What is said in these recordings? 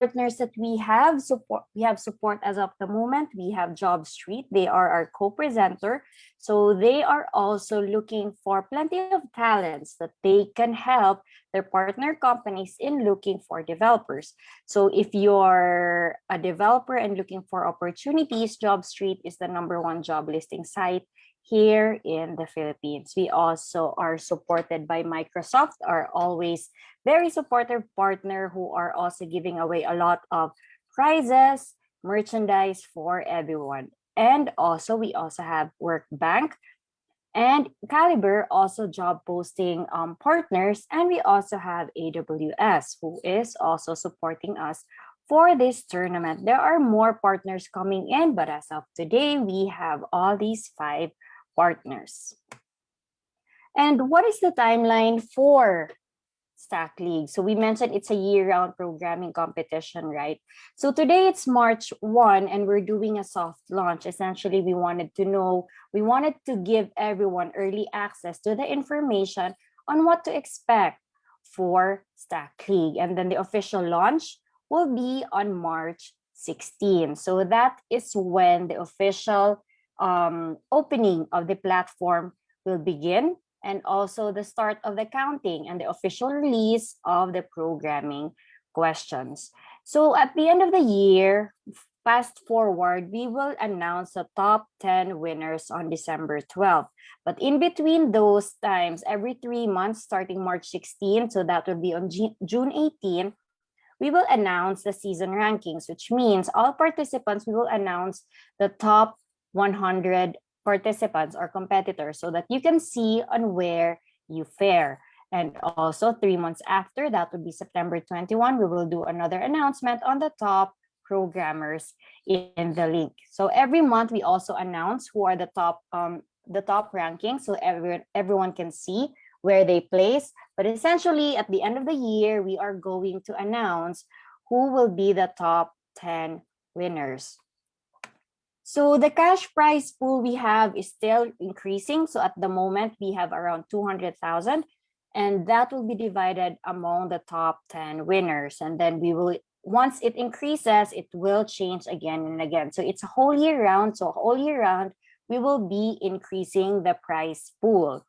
partners that we have support as of the moment. We have Jobstreet. They are our co-presenter. So they are also looking for plenty of talents that they can help their partner companies in looking for developers. So if you're a developer and looking for opportunities, Jobstreet is the #1 job listing site here in the Philippines. We also are supported by Microsoft, our always very supportive partner, who are also giving away a lot of prizes, merchandise for everyone. And also, we also have Workbank and Caliber, also job posting partners. And we also have AWS, who is also supporting us for this tournament. There are more partners coming in, but as of today, we have all these 5 partners. And what is the timeline for StackLeague? So we mentioned it's a year-round programming competition, right? So today it's March 1 and we're doing a soft launch. Essentially, we wanted to give everyone early access to the information on what to expect for StackLeague. And then the official launch will be on March 16. So that is when the official opening of the platform will begin, and also the start of the counting and the official release of the programming questions. So at the end of the year, fast forward, we will announce the top 10 winners on December 12th. But in between those times, every 3 months, starting March 16, so that will be on June 18, we will announce the season rankings, which means all participants, we will announce the top 100 participants or competitors so that you can see on where you fare. And also 3 months after, that would be September 21, we will do another announcement on the top programmers in the link. So every month we also announce who are the top rankings, so everyone can see where they place. But essentially at the end of the year, we are going to announce who will be the top 10 winners. So the cash prize pool we have is still increasing. So at the moment, we have around 200,000, and that will be divided among the top 10 winners. And then once it increases, it will change again and again. So it's a whole year round. So all year round, we will be increasing the prize pool.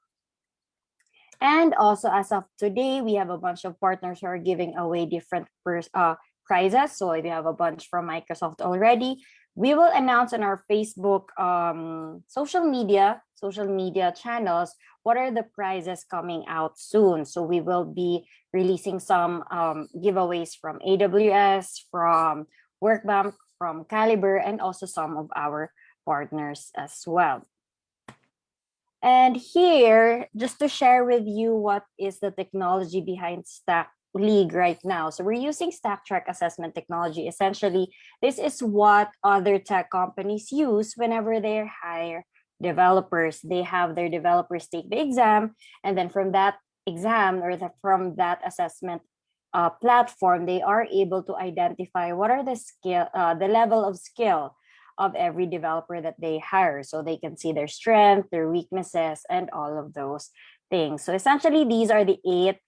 And also as of today, we have a bunch of partners who are giving away different prizes. So we have a bunch from Microsoft already. We will announce on our Facebook social media channels what are the prizes coming out soon. So we will be releasing some giveaways from AWS, from Workbank, from Caliber, and also some of our partners as well. And here, just to share with you what is the technology behind StackLeague right now. So we're using StackTrack assessment technology. Essentially, this is what other tech companies use whenever they hire developers. They have their developers take the exam, and then from that exam or from that assessment platform, they are able to identify what are the level of skill of every developer that they hire. So they can see their strengths, their weaknesses, and all of those things. So essentially, these are the 8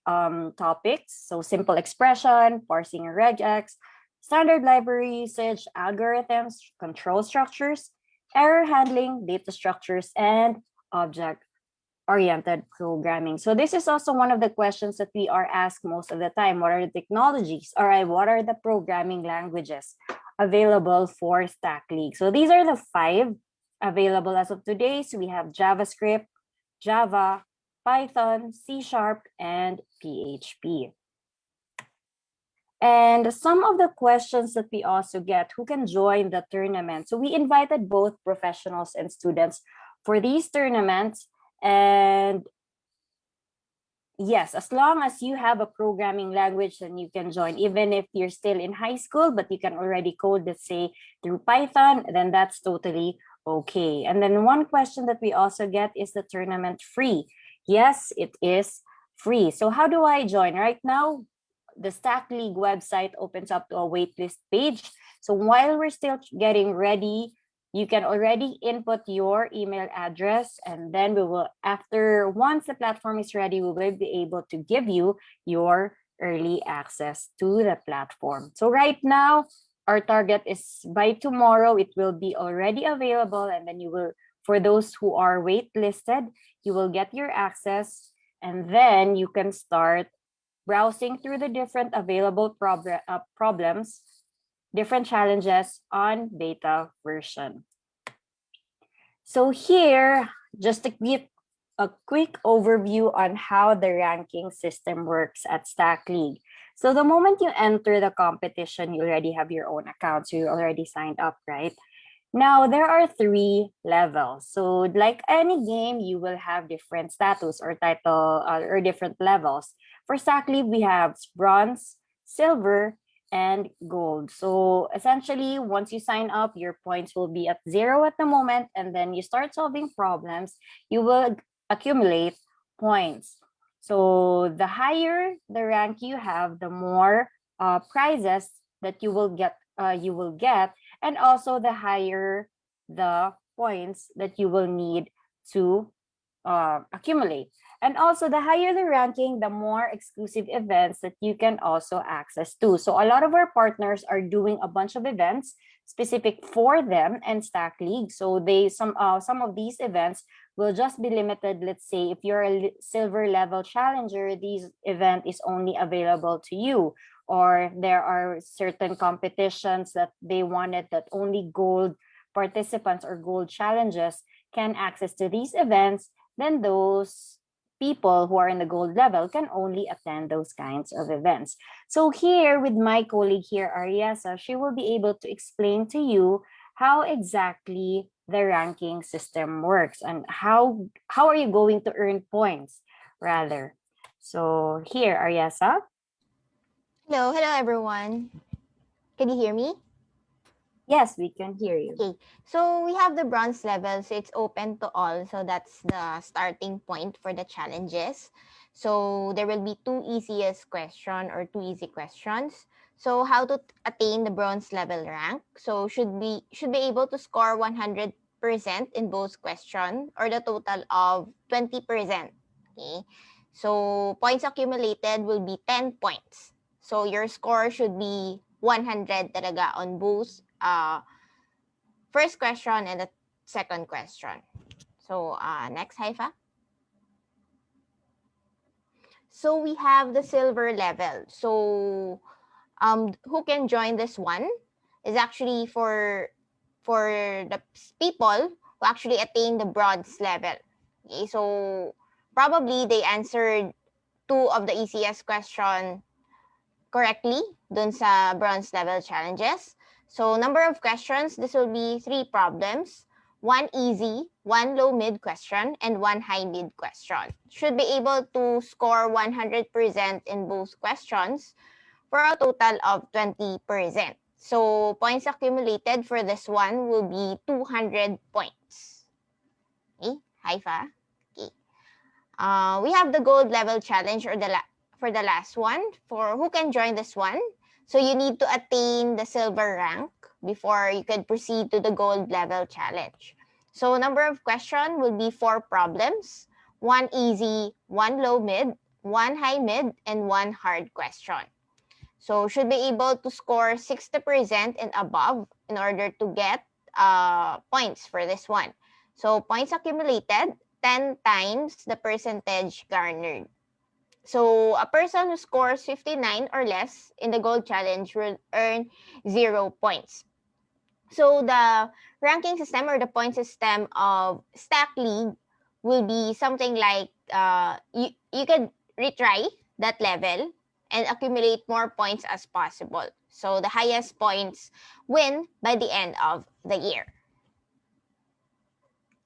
topics. So simple expression, parsing and regex, standard library usage, algorithms, control structures, error handling, data structures, and object-oriented programming. So this is also one of the questions that we are asked most of the time. What are the technologies? All right, what are the programming languages available for StackLeague? So these are the 5 available as of today. So we have JavaScript, Java, Python, C#, and PHP. And some of the questions that we also get, who can join the tournament? So we invited both professionals and students for these tournaments. And yes, as long as you have a programming language, then you can join. Even if you're still in high school, but you can already code, let's say, through Python, then that's totally okay. And then one question that we also get, is the tournament free? Yes, it is free. So how do I join? Right now, the StackLeague website opens up to a waitlist page. So while we're still getting ready, you can already input your email address, and then once the platform is ready, we will be able to give you your early access to the platform. So right now, our target is by tomorrow, it will be already available, and then you will, for those who are waitlisted, you will get your access, and then you can start browsing through the different available problems, different challenges on beta version. So here, just to give a quick overview on how the ranking system works at StackLeague. So the moment you enter the competition, you already have your own account, so you already signed up, right? Now, there are 3 levels. So like any game, you will have different status or title or different levels. For StackLeague, we have bronze, silver, and gold. So essentially, once you sign up, your points will be at 0 at the moment, and then you start solving problems, you will accumulate points. So the higher the rank you have, the more prizes that you will get, and also the higher the points that you will need to accumulate. And also, the higher the ranking, the more exclusive events that you can also access to. So a lot of our partners are doing a bunch of events specific for them and StackLeague. So some of these events will just be limited. Let's say if you're a silver level challenger, this event is only available to you. Or there are certain competitions that they wanted that only gold participants or gold challenges can access to these events, then those people who are in the gold level can only attend those kinds of events. So here with my colleague here, Ariasa, she will be able to explain to you how exactly the ranking system works and how are you going to earn points rather. So here, Ariasa. Hello everyone. Can you hear me? Yes, we can hear you. Okay, so we have the bronze level, so it's open to all. So that's the starting point for the challenges. So there will be 2 easiest question or 2 easy questions. So how to attain the bronze level rank? So should be able to score 100% in both question or the total of 20%. Okay, so points accumulated will be 10 points. So your score should be 100 talaga on both first question and the second question. So next, Haifa. So we have the silver level. So who can join this one is actually for the people who actually attain the bronze level. Okay, so probably they answered 2 of the easiest question correctly dun sa bronze level challenges. So number of questions, this will be 3 problems, 1 easy, 1 low mid question, and 1 high mid question. Should be able to score 100% in both questions for a total of 20%. So points accumulated for this one will be 200 points. Okay, Haifa. Okay. We have the gold level challenge or for the last one. For who can join this one? So you need to attain the silver rank before you can proceed to the gold level challenge. So number of question will be 4 problems, 1 easy, 1 low mid, 1 high mid, and 1 hard question. So should be able to score 60% and above in order to get points for this one. So points accumulated, 10 times the percentage garnered. So a person who scores 59 or less in the gold challenge will earn 0 points. So the ranking system or the point system of StackLeague will be something like you can retry that level and accumulate more points as possible. So the highest points win by the end of the year.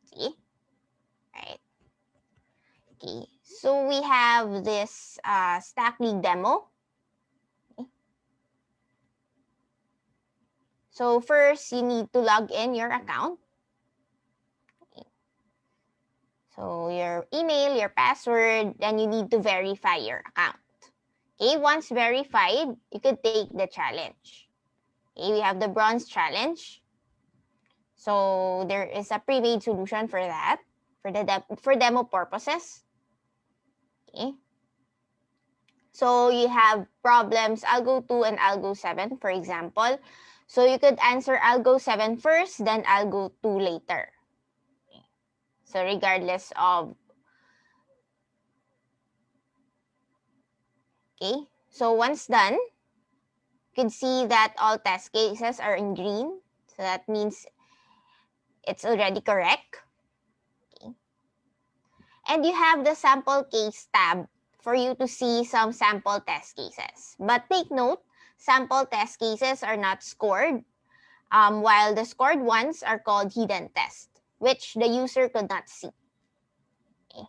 See? Right. Okay. So we have this StackLeague demo. Okay. So first, you need to log in your account. Okay. So your email, your password, then you need to verify your account. Okay, once verified, you can take the challenge. Okay, we have the bronze challenge. So there is a pre-made solution for that, for demo purposes. Okay. So you have problems Algo 2 and Algo 7, for example. So you could answer Algo 7 first, then Algo 2 later. So regardless of... Okay, so once done, you can see that all test cases are in green. So that means it's already correct. Okay. And you have the sample case tab for you to see some sample test cases. But take note, sample test cases are not scored, while the scored ones are called hidden test, which the user could not see. Okay.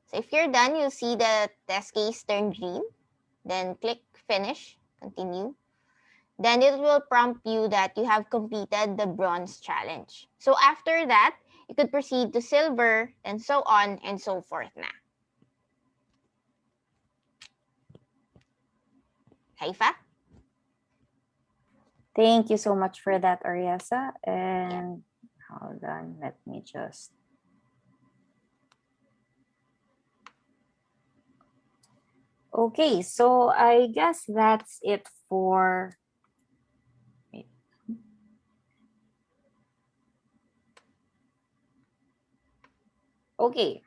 So if you're done, you'll see the test case turn green. Then click Finish, Continue. Then it will prompt you that you have completed the bronze challenge. So after that, you could proceed to silver and so on and so forth na. Haifa? Thank you so much for that, Ariasa. And hold on, let me just... Okay, so I guess that's it for... Wait. Okay,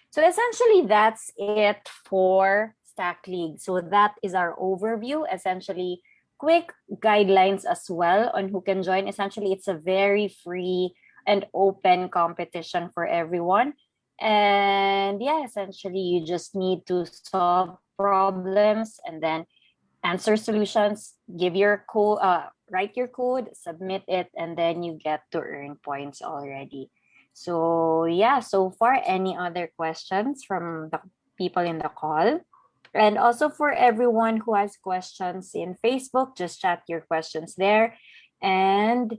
so essentially that's it for StackLeague. So that is our overview, essentially quick guidelines as well on who can join. Essentially, it's a very free and open competition for everyone. And yeah, essentially you just need to solve problems and then answer solutions, give your code, write your code, submit it, and then you get to earn points already. So yeah, so far, any other questions from the people in the call? And also for everyone who has questions in Facebook, just chat your questions there. And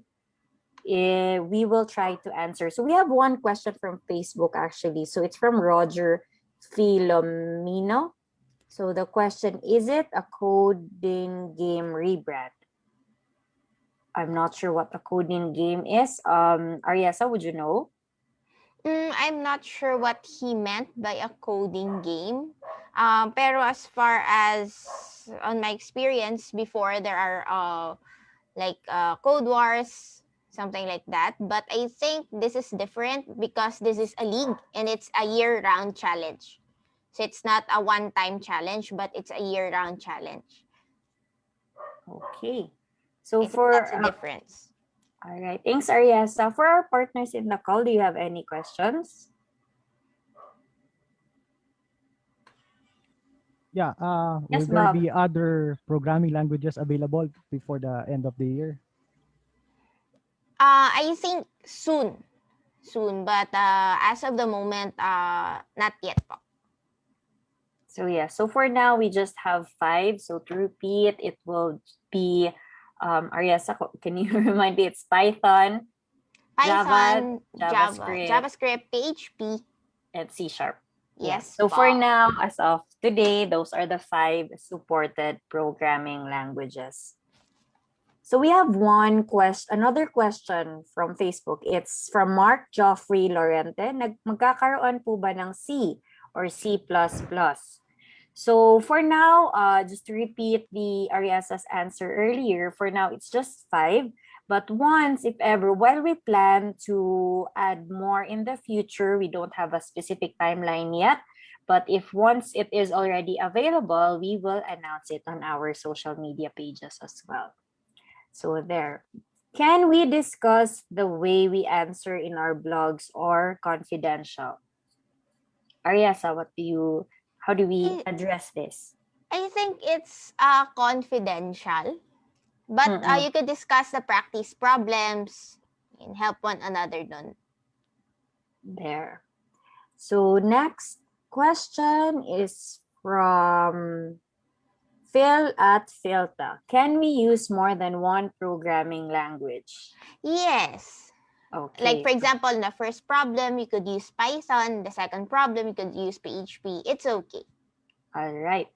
we will try to answer. So we have one question from Facebook actually. So it's from Roger Filomeno. So the question, is it a coding game rebrand? I'm not sure what a coding game is. Ariasa, would you know? I'm not sure what he meant by a coding game. Pero as far as on my experience before, there are Code Wars, something like that. But I think this is different because this is a league and it's a year-round challenge. So it's not a one-time challenge, but it's a year-round challenge. Okay. So I think that's a difference. All right. Thanks, Ariasa. For our partners in the call, do you have any questions? Yeah. Yes, Will there Bob. be other programming languages available before the end of the year? I think soon, but as of the moment, not yet po. So yeah, so for now, we just have 5. So to repeat, it will be, Ariasa, can you remind me? It's Python, Python, Java, JavaScript, JavaScript, PHP, and C#. Yes. So po. for now, as of today, those are the 5 supported programming languages. So we have another question from Facebook. It's from Mark Joffrey Lorente. Magkakaroon po ba ng C or C++? So for now, just to repeat the Ariasa's answer earlier, for now it's just 5. But once, if ever, while we plan to add more in the future, we don't have a specific timeline yet. But if once it is already available, we will announce it on our social media pages as well. So there. Can we discuss the way we answer in our blogs or confidential? Ariasa, how do we address this? I think it's confidential, but you could discuss the practice problems and help one another done. There. So next question is from Phil at Filta. Can we use more than one programming language? Yes. Okay. Like for example, in the first problem, you could use Python. The second problem, you could use PHP. It's okay. All right.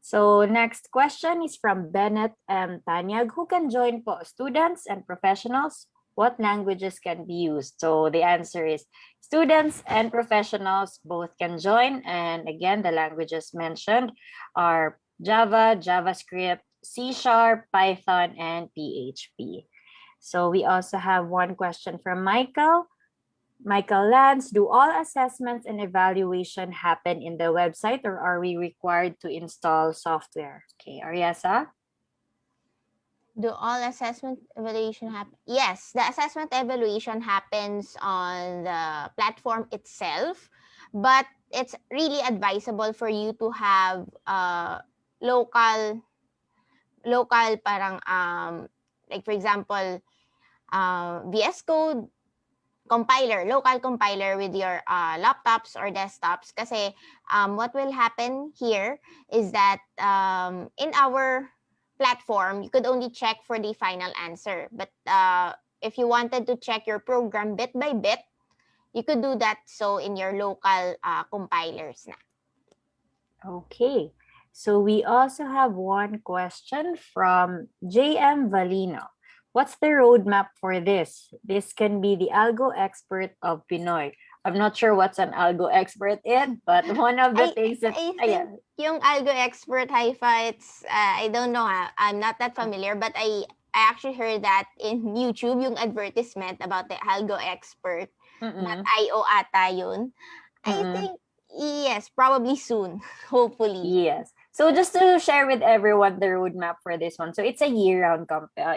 So next question is from Bennett M. Tanyag. Who can join po? Students and professionals what languages can be used? So the answer is students and professionals both can join. And again, the languages mentioned are Java, JavaScript, C Sharp, Python, and PHP. So we also have one question from Michael. Michael Lance, do all assessments and evaluation happen in the website, or are we required to install software? Okay, Ariasa? Do all assessment evaluation happen? Yes, the assessment evaluation happens on the platform itself, but it's really advisable for you to have local parang like for example VS Code compiler, local compiler with your laptops or desktops. Kasi what will happen here is that in our platform, you could only check for the final answer. But if you wanted to check your program bit by bit, you could do that so in your local compilers na. Okay. So we also have one question from JM Valino. What's the roadmap for this? This can be the algo expert of Pinoy. I'm not sure what's an algo expert in, but one of the things that I think yung algo expert Haifa, it's I don't know, I'm not that familiar, but I actually heard that in YouTube yung advertisement about the algo expert. .io ata yun. I think yes, probably soon, hopefully. Yes. So just to share with everyone the roadmap for this one. So it's a year-round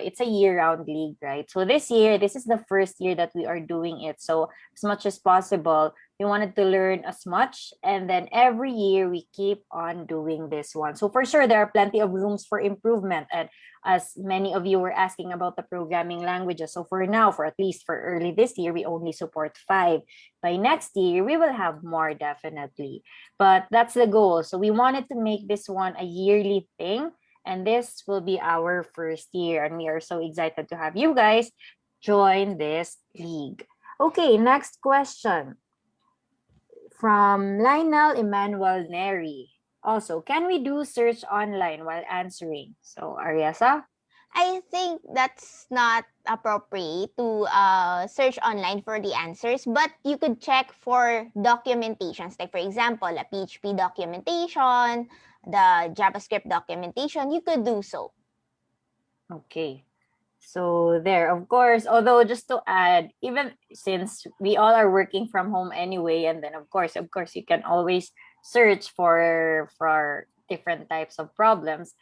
it's a year-round league, right? So this year, this is the first year that we are doing it. So as much as possible, we wanted to learn as much, and then every year we keep on doing this one. So for sure, there are plenty of rooms for improvement, and as many of you were asking about the programming languages. So for now, for at least for early this year, we only support 5. By next year, we will have more definitely. But that's the goal. So we wanted to make this one a yearly thing, and this will be our first year, and we are so excited to have you guys join this league. Okay, next question from Lionel Emmanuel Neri. Also, can we do search online while answering? So, Ariasa? I think that's not appropriate to search online for the answers, but you could check for documentations. Like, for example, a PHP documentation, the JavaScript documentation, you could do so. Okay. So there, of course, although just to add, even since we all are working from home anyway, and then of course, you can always search for different types of problems.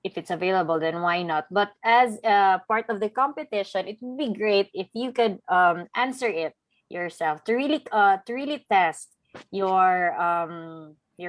If it's available, then why not? But as part of the competition, it would be great if you could answer it yourself to really test your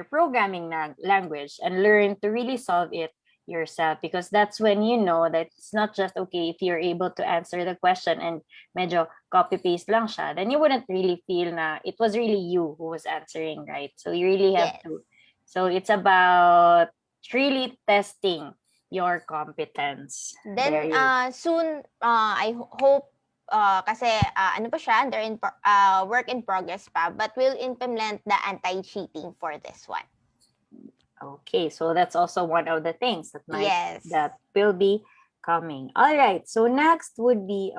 programming language and learn to really solve it yourself, because that's when you know that it's not just okay if you're able to answer the question and medyo copy paste lang siya, then you wouldn't really feel na it was really you who was answering, right? So you really have to. So it's about really testing your competence. Then soon I hope kasi ano pa siya, they're in work in progress pa, but we'll implement the anti-cheating for this one. Okay, so that's also one of the things that that will be coming. All right, so next would be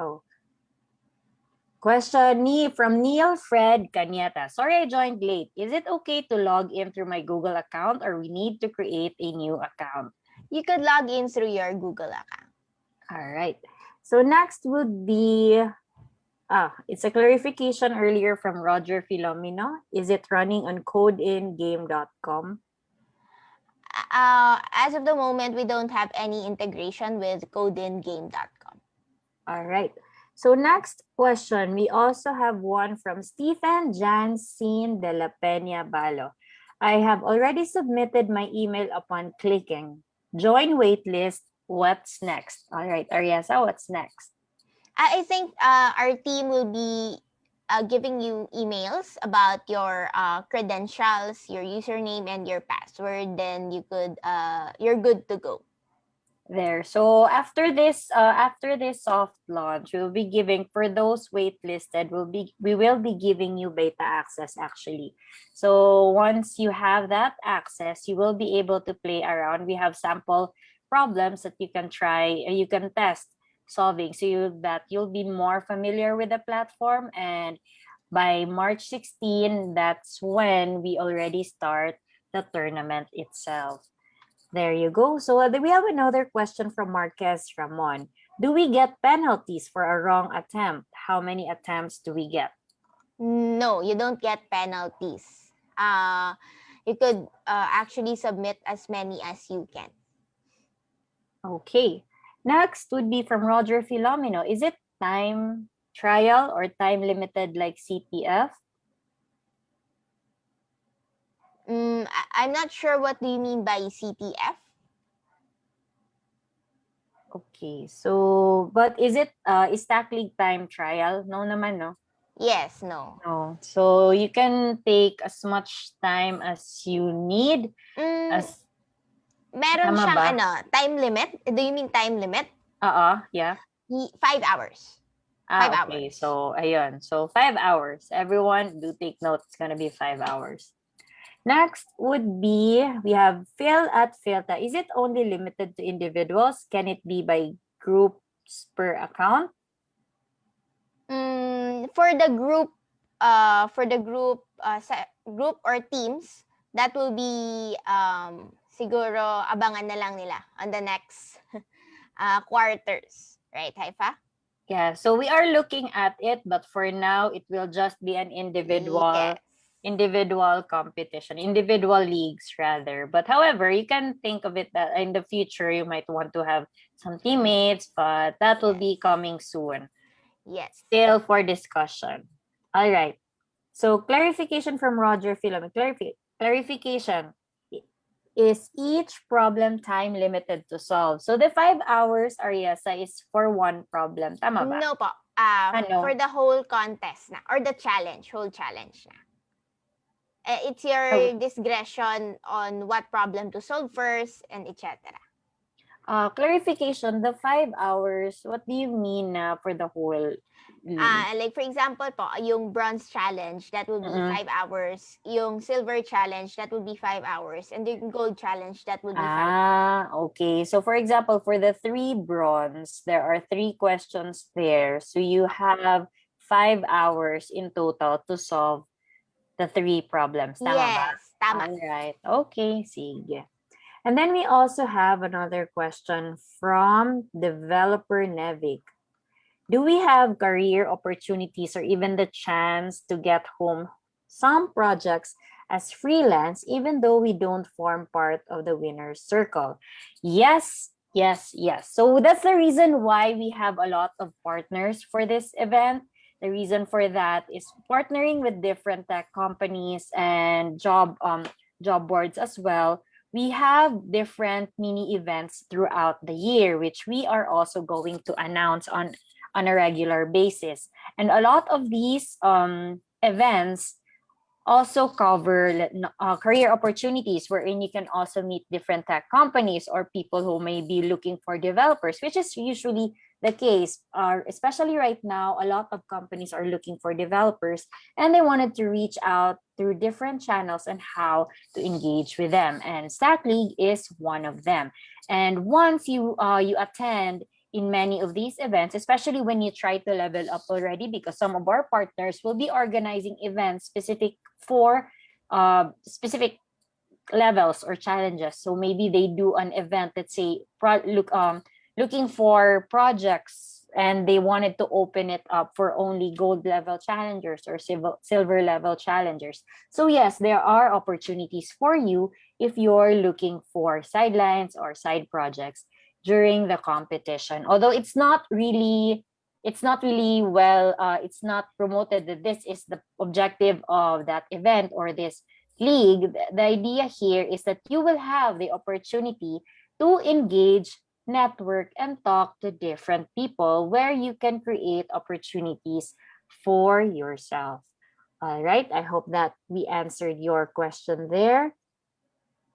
question from Neil Fred Canieta. Sorry I joined late. Is it okay to log in through my Google account, or we need to create a new account? You could log in through your Google account. All right. So next would be, it's a clarification earlier from Roger Filomeno. Is it running on codeingame.com? As of the moment, we don't have any integration with codeingame.com. All right. So next question, we also have one from Stephen Jansin de la Peña Balo. I have already submitted my email upon clicking. Join waitlist. What's next? All right, Ariasa, what's next? I think our team will be giving you emails about your credentials, your username, and your password. Then you're good to go. There. So after this soft launch, we'll be giving, for those waitlisted, we will be giving you beta access actually. So once you have that access, you will be able to play around. We have sample problems that you can try, you can test solving, so you'll be more familiar with the platform. And by March 16, that's when we already start the tournament itself. There you go. So we have another question from Marquez Ramon. Do we get penalties for a wrong attempt? How many attempts do we get? No, you don't get penalties. You could actually submit as many as you can. Okay. Next would be from Roger Filomeno. Is it time trial or time limited like CPF? I'm not sure what do you mean by CTF. Okay. So, but is it is StackLeague time trial? No naman, no? Yes, no. No. So you can take as much time as you need. As Meron tama siyang ba? time limit. Do you mean time limit? Yeah. 5 hours. 5 Okay. hours. So, ayun. So, 5 hours. Everyone, do take note. It's gonna be 5 hours. Next would be, we have fail at Filta. Is it only limited to individuals? Can it be by groups per account? For the group, group or teams, that will be siguro abangan na lang nila on the next quarters, right, Haifa? Yeah, so we are looking at it, but for now, it will just be an individual Yes. individual competition, individual leagues rather. But however, you can think of it that in the future, you might want to have some teammates, but that will be coming soon. Yes. Still for discussion. All right. So clarification from Roger Philomen. Clarification. Is each problem time limited to solve? So the 5 hours, Ariasa, is for one problem. Tama ba? No po. Ano? For the whole contest na or the whole challenge na. It's your Oh. discretion on what problem to solve first and etc. Clarification, the 5 hours, what do you mean for the whole? Like for example po, yung bronze challenge, that will be 5 hours. Yung silver challenge, that will be 5 hours. And the gold challenge, that will be 5 hours. Okay. So for example, for the 3 bronze, there are 3 questions there. So you have 5 hours in total to solve the 3 problems. Tama ba? Yes, tama. All right. Okay, sige. And then we also have another question from developer Nevik. Do we have career opportunities or even the chance to get home some projects as freelance even though we don't form part of the winner's circle? Yes, yes, yes. So that's the reason why we have a lot of partners for this event. The reason for that is partnering with different tech companies and job boards as well. We have different mini events throughout the year, which we are also going to announce on a regular basis. And a lot of these events also cover career opportunities wherein you can also meet different tech companies or people who may be looking for developers, which is usually the case. Especially right now, a lot of companies are looking for developers and they wanted to reach out through different channels and how to engage with them. And StackLeague is one of them. And once you attend in many of these events, especially when you try to level up already, because some of our partners will be organizing events specific for specific levels or challenges. So maybe they do an event, let's say, looking for projects, and they wanted to open it up for only gold level challengers or silver level challengers. So yes, there are opportunities for you if you're looking for sidelines or side projects during the competition. Although it's not really well, it's not promoted that this is the objective of that event or this league. The idea here is that you will have the opportunity to engage, network, and talk to different people where you can create opportunities for yourself. All right, I hope that we answered your question there.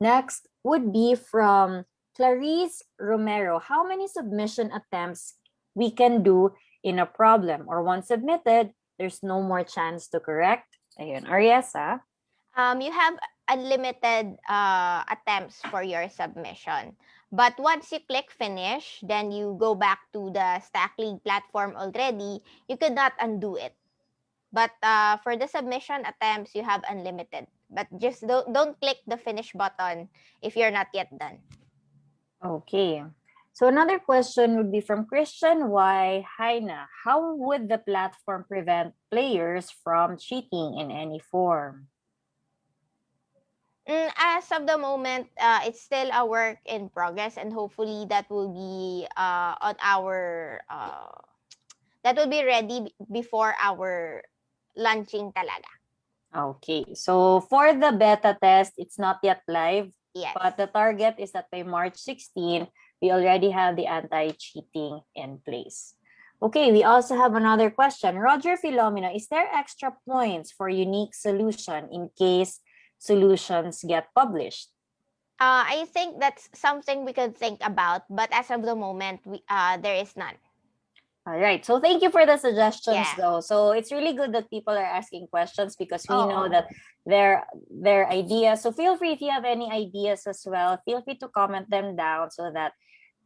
Next would be from Clarice Romero. How many submission attempts we can do in a problem? Or once submitted, there's no more chance to correct? Ayun, Ariasa. You have unlimited attempts for your submission. But once you click finish, then you go back to the StackLeague platform already, you could not undo it. But for the submission attempts, you have unlimited. But just don't click the finish button if you're not yet done. Okay. So another question would be from Christian Y. Haina. How would the platform prevent players from cheating in any form? As of the moment, it's still a work in progress, and hopefully that will be on our that will be ready before our launching talaga. Okay. So for the beta test, it's not yet live, Yes. but the target is that by March 16, we already have the anti-cheating in place. Okay, we also have another question. Roger Philomena, is there extra points for unique solution in case solutions get published? I think that's something we could think about, but as of the moment, there is none. All right. So thank you for the suggestions, Yeah. though. So it's really good that people are asking questions because we know Oo. that their ideas. So feel free if you have any ideas as well. Feel free to comment them down so that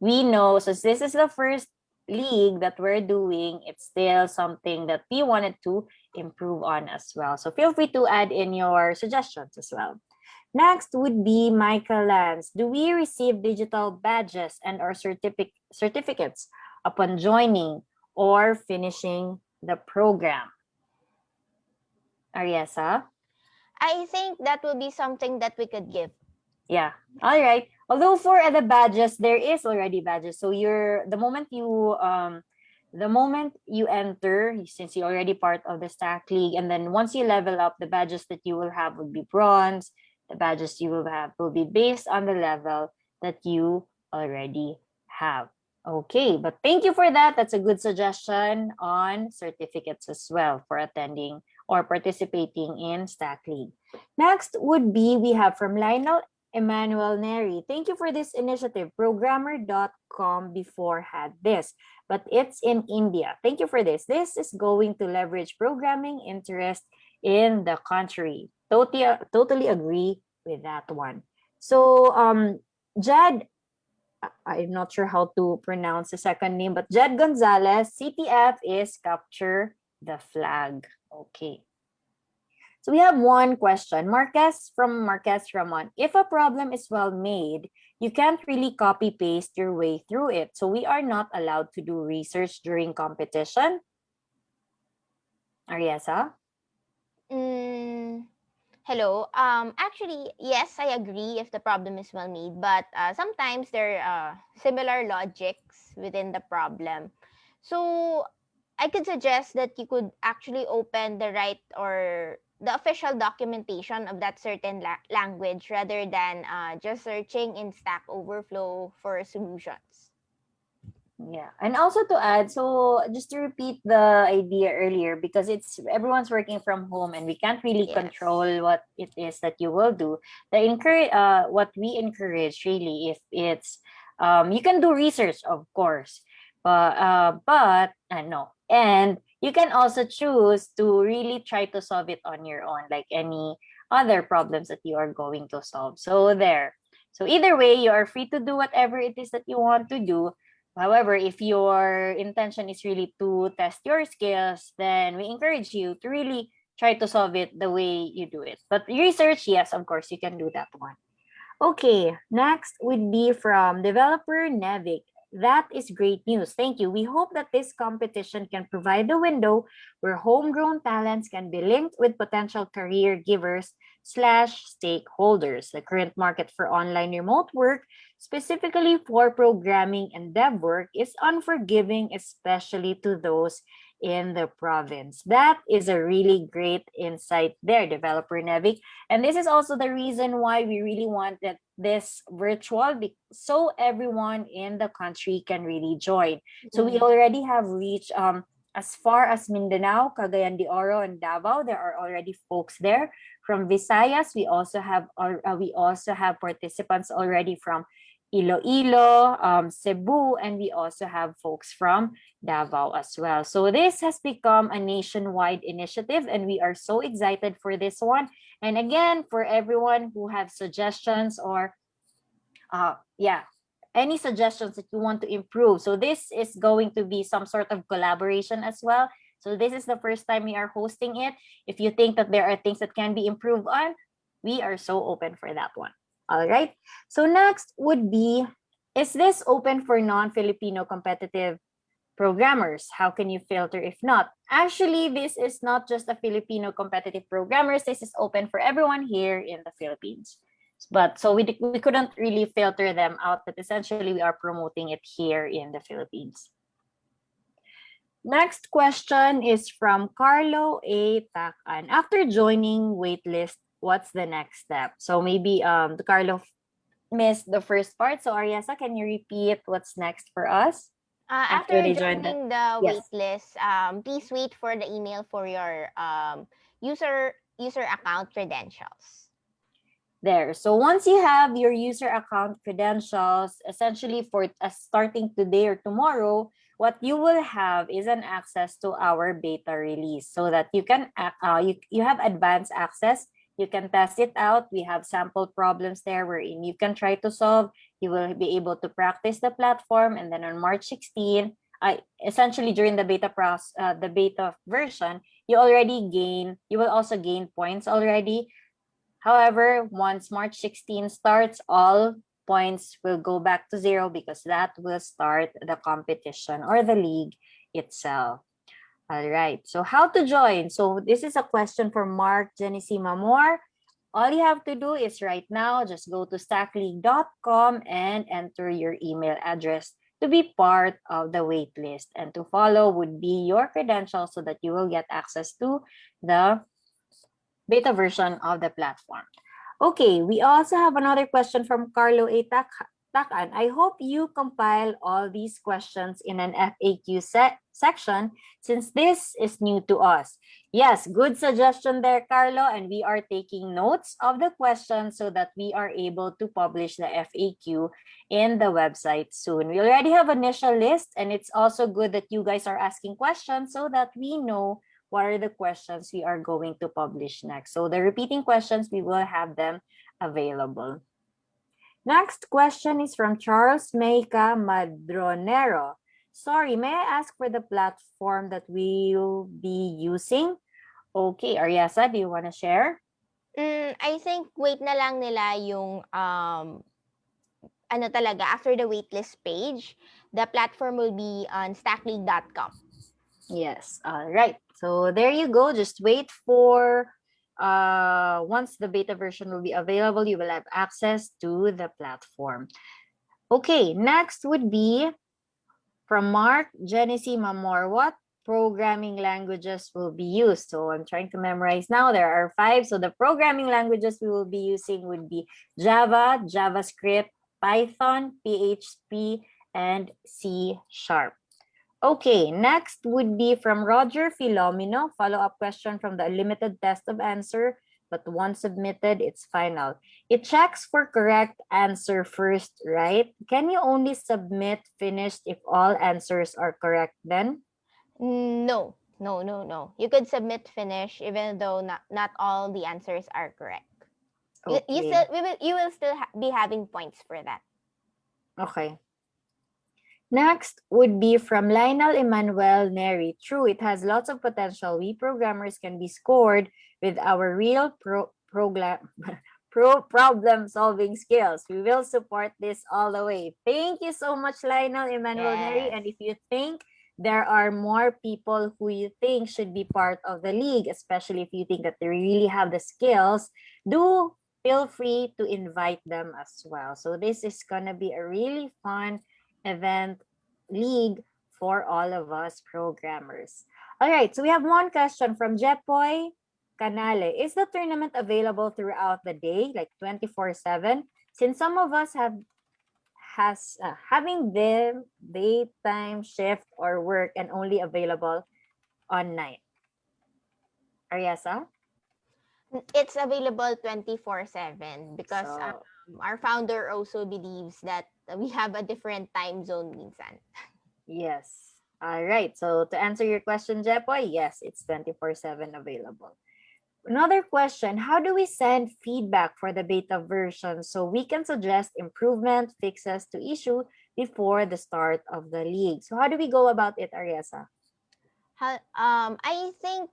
we know. So this is the first league that we're doing. It's still something that we wanted to improve on as well. So feel free to add in your suggestions as well. Next would be Michael Lance. Do we receive digital badges and or certificates upon joining or finishing the program? Ariesa? I think that will be something that we could give. Yeah. All right. Although for the badges, there is already badges. So the moment you enter, since you're already part of the Stack League, and then once you level up, the badges that you will have will be bronze. The badges you will have will be based on the level that you already have. Okay, but thank you for that. That's a good suggestion on certificates as well for attending or participating in Stack League. Next would be, we have from Lionel Emmanuel Neri. Thank you for this initiative. Programmer.com before had this, but it's in India. Thank you for this. This is going to leverage programming interest in the country. Totally agree with that one. So, Jad, I'm not sure how to pronounce the second name, but Jed Gonzalez, CTF is capture the flag. Okay. So we have one question. Marquez Ramon. If a problem is well made, you can't really copy paste your way through it. So we are not allowed to do research during competition. Ariesa? Hello. Actually, yes, I agree if the problem is well made, but sometimes there are similar logics within the problem. So I could suggest that you could actually open the right or the official documentation of that certain language rather than just searching in Stack Overflow for solutions. Yeah. And also to add, so just to repeat the idea earlier, because it's everyone's working from home and we can't really Yes. control what it is that you will do. What we encourage really, if it's you can do research, of course, but no. And you can also choose to really try to solve it on your own, like any other problems that you are going to solve. So there. So either way, you are free to do whatever it is that you want to do. However, if your intention is really to test your skills, then we encourage you to really try to solve it the way you do it. But research, yes, of course, you can do that one. Okay, next would be from developer Nevik. That is great news. Thank you. We hope that this competition can provide a window where homegrown talents can be linked with potential career givers / stakeholders. The current market for online remote work, specifically for programming and dev work, is unforgiving, especially to those in the province. That is a really great insight there, developer Nevik. And this is also the reason why we really want that this virtual, so everyone in the country can really join. So we already have reached as far as Mindanao, Cagayan de Oro, and Davao. There are already folks there. From Visayas, we also have participants already from Iloilo, Cebu, and we also have folks from Davao as well. So this has become a nationwide initiative, and we are so excited for this one. And again, for everyone who have suggestions or any suggestions that you want to improve. So this is going to be some sort of collaboration as well. So this is the first time we are hosting it. If you think that there are things that can be improved on, we are so open for that one. All right. So next would be, is this open for non-Filipino competitive programmers? How can you filter if not? Actually, this is not just a Filipino competitive programmers. This is open for everyone here in the Philippines. But so we couldn't really filter them out, but essentially we are promoting it here in the Philippines. Next question is from Carlo A. Takan. After joining waitlist, what's the next step? So maybe the Carlo missed the first part. So Ariasa, can you repeat what's next for us? After they join joining the Yes. waitlist, please wait for the email for your user account credentials. There. So once you have your user account credentials, essentially for starting today or tomorrow, what you will have is an access to our beta release so that you can you have advanced access. You can test it out. We have sample problems there wherein you can try to solve. You will be able to practice the platform, and then on March 16, essentially during the beta the beta version, you will also gain points already. However, once March 16 starts, all points will go back to 0 because that will start the competition or the league itself. All right. So how to join? So this is a question for Mark Genesima Moore. All you have to do is right now, just go to stackleague.com and enter your email address to be part of the waitlist. And to follow would be your credentials so that you will get access to the beta version of the platform. Okay, we also have another question from Carlo A. Takan. I hope you compile all these questions in an FAQ section since this is new to us. Yes, good suggestion there, Carlo, and we are taking notes of the questions so that we are able to publish the FAQ in the website soon. We already have an initial list, and it's also good that you guys are asking questions so that we know what are the questions we are going to publish next. So the repeating questions, we will have them available. Next question is from Charles Meika Madronero. Sorry, may I ask for the platform that we'll be using? Okay, Ariasa, do you want to share? I think wait na lang nila yung ano talaga, after the waitlist page, the platform will be on stackleague.com. Yes, all right. So there you go. Just wait for once the beta version will be available, you will have access to the platform. Okay, next would be from Mark Genesima Moore. What programming languages will be used? So I'm trying to memorize now. There are 5. So the programming languages we will be using would be Java, JavaScript, Python, PHP, and C#. Okay, next would be from Roger Filomeno. Follow-up question from the unlimited test of answer, but once submitted, it's final. It checks for correct answer first, right? Can you only submit finished if all answers are correct then? No. You could submit finish even though not all the answers are correct. Okay. You will still be having points for that. Okay. Next would be from Lionel Emmanuel Neri. True, it has lots of potential. We programmers can be scored with our real problem-solving skills. We will support this all the way. Thank you so much, Lionel Emmanuel Neri. And if you think there are more people who you think should be part of the league, especially if you think that they really have the skills, do feel free to invite them as well. So this is going to be a really fun event league for all of us programmers. All right, so we have one question from Jepoy Canale. Is the tournament available throughout the day, like 24/7? Since some of us having the daytime shift or work and only available on night. Ariasa? It's available 24/7 because our founder also believes that we have a different time zone minsan. Yes. All right. So to answer your question, Jepoy, yes, it's 24/7 available. Another question, how do we send feedback for the beta version so we can suggest improvement fixes to issue before the start of the league? So how do we go about it, Ariasa? I think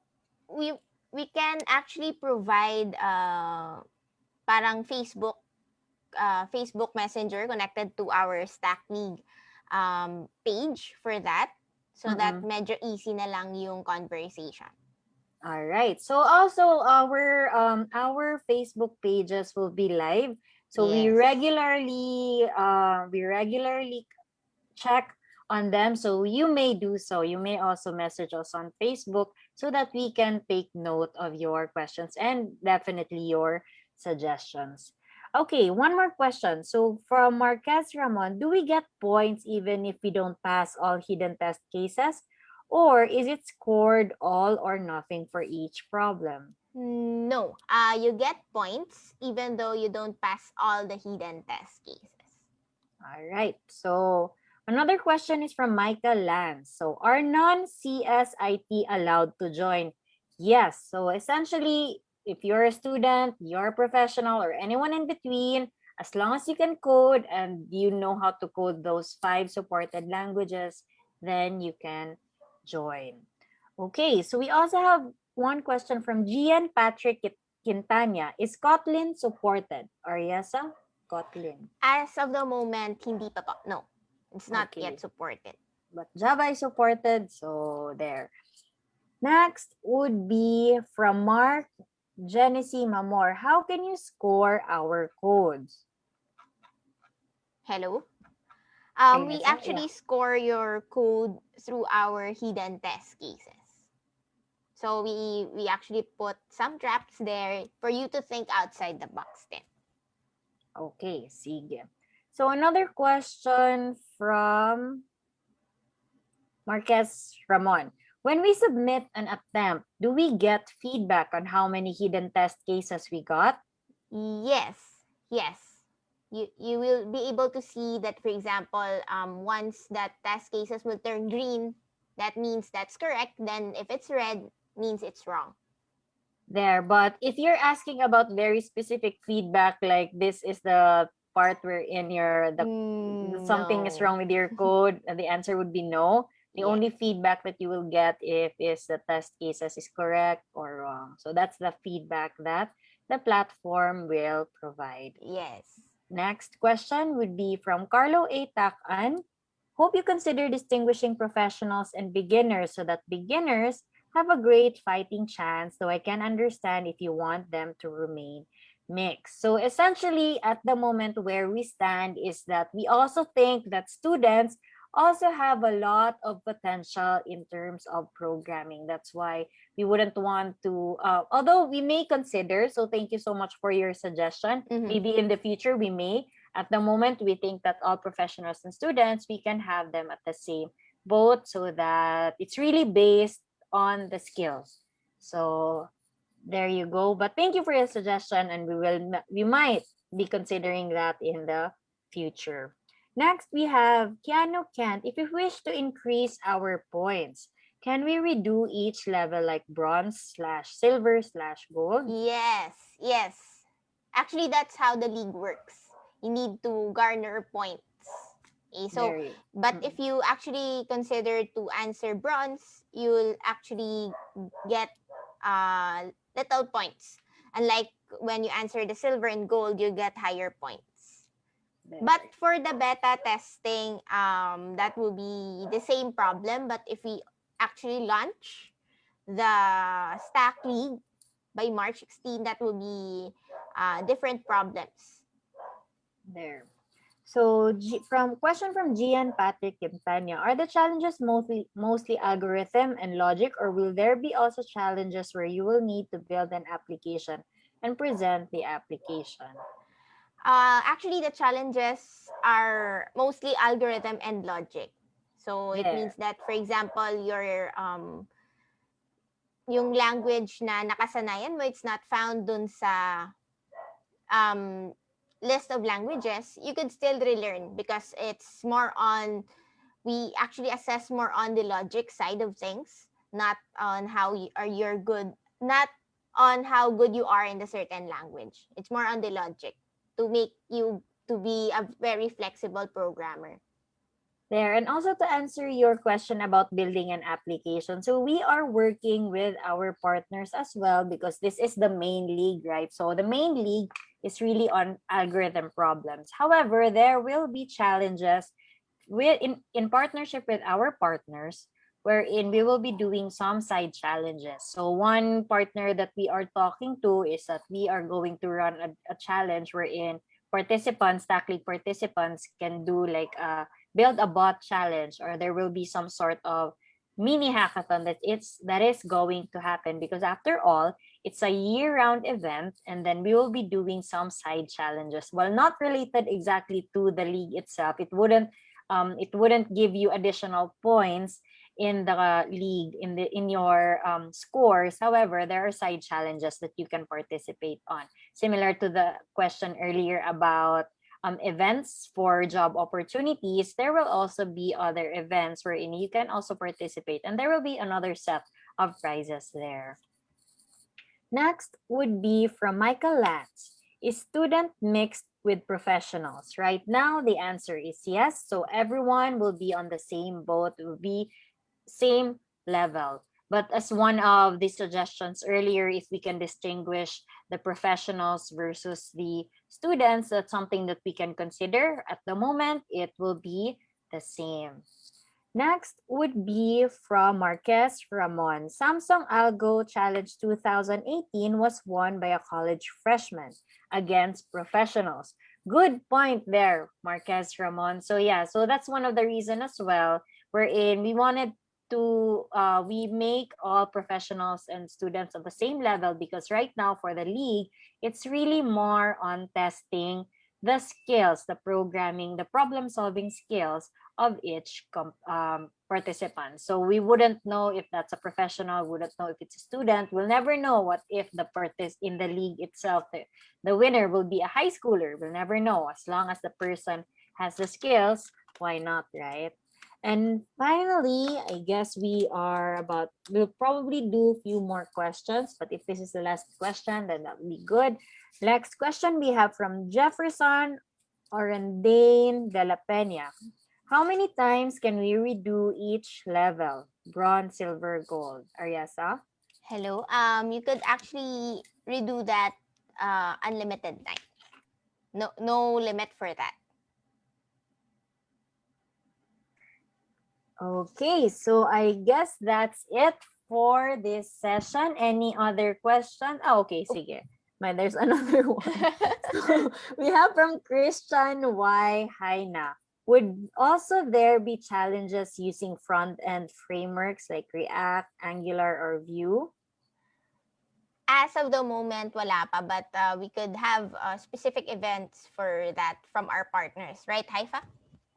we we can actually provide parang Facebook Messenger connected to our StackLeague page for that, so that Mm-mm. medyo easy na lang yung conversation. All right. So also our Facebook pages will be live. So Yes. we regularly check on them. So you may do so. You may also message us on Facebook so that we can take note of your questions and definitely your suggestions. Okay, one more question. So from Marquez Ramon, do we get points even if we don't pass all hidden test cases? Or is it scored all or nothing for each problem? No, you get points even though you don't pass all the hidden test cases. All right. So another question is from Michael Lance. So are non-CSIT allowed to join? Yes. So essentially, if you're a student, you're a professional, or anyone in between, as long as you can code and you know how to code those 5 supported languages, then you can join. Okay. So we also have one question from Gian Patrick Quintana. Is Kotlin supported? Ariasa? Kotlin. As of the moment, hindi pa po. No, it's not Okay. yet supported. But Java is supported, so there. Next would be from Mark Genesee Mamor. How can you score our codes? Hello? We Ayasa? Yeah. actually score your code through our hidden test cases. So we actually put some traps there for you to think outside the box then. Okay, sige. So another question from Marquez Ramon. When we submit an attempt, do we get feedback on how many hidden test cases we got? Yes, yes. You will be able to see that, for example, once that test cases will turn green, that means that's correct. Then if it's red, means it's wrong. There. But if you're asking about very specific feedback, like this is the part where in your something is No. wrong with your code, the answer would be no. The Yes. only feedback that you will get if is the test cases is correct or wrong. So that's the feedback that the platform will provide. Yes. Next question would be from Carlo A. Takan. Hope you consider distinguishing professionals and beginners so that beginners have a great fighting chance, though I can understand if you want them to remain mixed. So essentially, at the moment where we stand is that we also think that students also have a lot of potential in terms of programming. That's why we wouldn't want to, although we may consider, so thank you so much for your suggestion. Maybe in the future we may. At the moment, we think that all professionals and students, we can have them at the same boat so that it's really based on the skills. So there you go. But thank you for your suggestion, and we might be considering that in the future. Next, we have Keanu Kent. If we wish to increase our points, can we redo each level like bronze/silver/gold? Yes. Yes. Actually, that's how the league works. You need to garner points. Okay, so, Very. but if you actually consider to answer bronze, you'll actually get little points. Unlike when you answer the silver and gold, you get higher points. But for the beta testing, that will be the same problem. But if we actually launch the Stack League by March 16, that will be different problems. There. So from question from Gian Patrick Quintana, are the challenges mostly algorithm and logic, or will there be also challenges where you will need to build an application and present the application? Actually, the challenges are mostly algorithm and logic. So it means that, for example, yung language na nakasanayan mo, it's not found dun sa list of languages, you could still relearn because it's more on, we actually assess more on the logic side of things, not on how you're good, not on how good you are in the certain language. It's more on the logic to make you to be a very flexible programmer. There. And also to answer your question about building an application. So we are working with our partners as well because this is the main league, right? So the main league is really on algorithm problems. However, there will be challenges in partnership with our partners wherein we will be doing some side challenges. So one partner that we are talking to is that we are going to run a challenge wherein participants, StackLeague participants can do like a build a bot challenge, or there will be some sort of mini hackathon that is going to happen because after all it's a year-round event, and then we will be doing some side challenges. While not related exactly to the league itself, it wouldn't give you additional points in the league in your scores. However, there are side challenges that you can participate on, similar to the question earlier about events for job opportunities. There will also be other events wherein you can also participate, and there will be another set of prizes there. Next would be from Michael Lance. Is student mixed with professionals? Right now, the answer is yes. So everyone will be on the same boat, will be same level. But as one of the suggestions earlier, if we can distinguish the professionals versus the students, that's something that we can consider. At the moment, it will be the same. Next would be from Marquez Ramon. Samsung Algo Challenge 2018 was won by a college freshman against professionals. Good point there, Marquez Ramon. So yeah, so that's one of the reasons as well, wherein we wanted to we make all professionals and students of the same level, because right now for the league, it's really more on testing the skills, the programming, the problem solving skills of each participant. So we wouldn't know if that's a professional, wouldn't know if it's a student. We'll never know what if the in the league itself, the winner will be a high schooler. We'll never know. As long as the person has the skills, why not, right? And finally, I guess we'll probably do a few more questions, but if this is the last question, then that'll be good. Next question we have from Jefferson Orendane de la Peña. How many times can we redo each level? Bronze, silver, gold. Ariasa? Hello. You could actually redo that unlimited time. No limit for that. Okay, so I guess that's it for this session. Any other question? Oh, okay, sige. There's another one. So we have from Christian Y. Haina. Would also there be challenges using front-end frameworks like React, Angular, or Vue? As of the moment, wala pa, but we could have specific events for that from our partners, right, Haifa?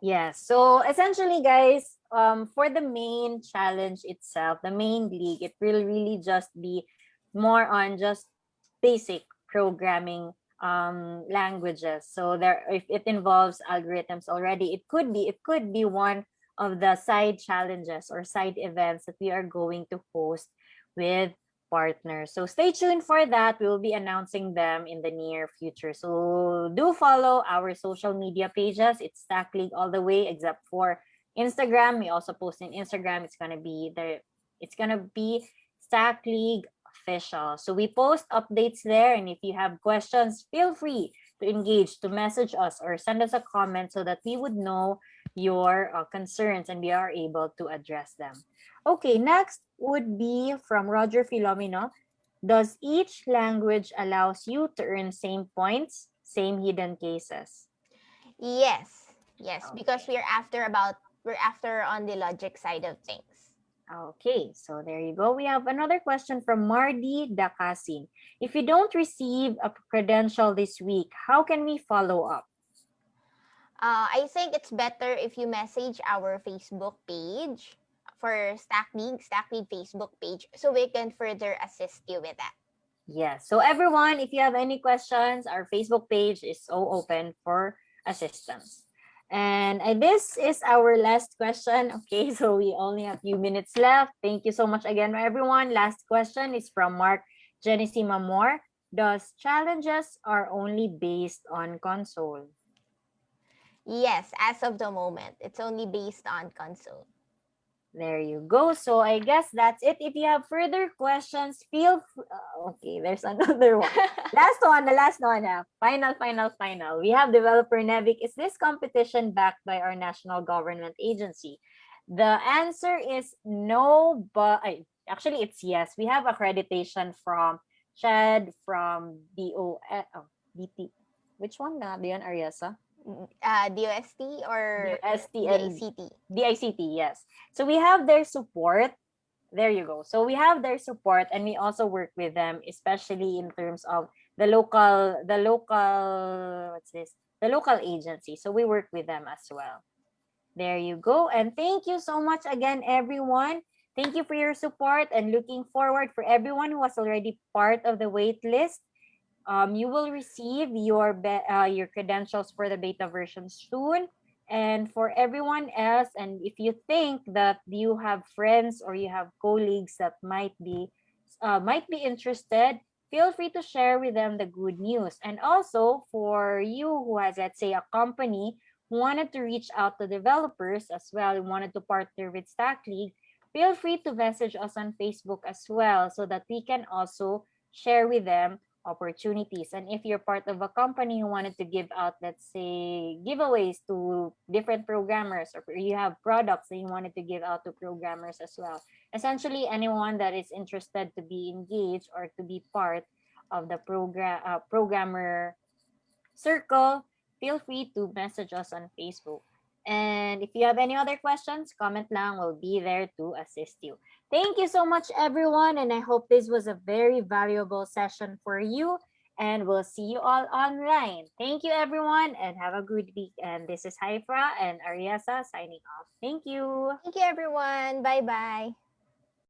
Yes. So essentially, guys, for the main challenge itself, the main league, it will really just be more on just basic programming languages. So there, if it involves algorithms already, it could be one of the side challenges or side events that we are going to host with partners. So stay tuned for that. We will be announcing them in the near future. So do follow our social media pages. It's StackLeague all the way, except for Instagram. We also post in Instagram. It's gonna be StackLeague official. So we post updates there, and if you have questions, feel free to engage, to message us or send us a comment so that we would know your concerns and we are able to address them. Okay, next would be from Roger Filomeno. Does each language allows you to earn same points, same hidden cases? Yes, because Okay. we're after on the logic side of things. Okay, so there you go. We have another question from Mardi Dakasin. If you don't receive a credential this week, how can we follow up? I think it's better if you message our Facebook page for StackLeague Facebook page, so we can further assist you with that. Yes. So everyone, if you have any questions, our Facebook page is so open for assistance. And this is our last question. Okay, so we only have a few minutes left. Thank you so much again, everyone. Last question is from Mark Genesima more. Does challenges are only based on console? Yes, as of the moment, it's only based on console. There you go. So I guess that's it. If you have further questions, okay, there's another one. The last one. Final. We have developer Nevic. Is this competition backed by our national government agency? The answer is no, but actually it's yes. We have accreditation from CHED, from DT. Which one na? Diyan, Ariasa? DOST or DOST the and ACT? DICT, yes. So we have their support. There you go. So we have their support, and we also work with them, especially in terms of the local agency. So we work with them as well. There you go. And thank you so much again, everyone. Thank you for your support, and looking forward for everyone who was already part of the wait list. You will receive your credentials for the beta version soon. And for everyone else, and if you think that you have friends or you have colleagues that might be interested, feel free to share with them the good news. And also for you who has, let's say, a company who wanted to reach out to developers as well, who wanted to partner with StackLeague, feel free to message us on Facebook as well, so that we can also share with them opportunities. And if you're part of a company who wanted to give out, let's say, giveaways to different programmers, or you have products that you wanted to give out to programmers as well, essentially anyone that is interested to be engaged or to be part of the programmer circle, feel free to message us on Facebook. And if you have any other questions, comment lang. We'll be there to assist you. Thank you so much, everyone. And I hope this was a very valuable session for you. And we'll see you all online. Thank you, everyone, and have a good week. And this is Haifra and Ariasa signing off. Thank you. Thank you, everyone. Bye bye.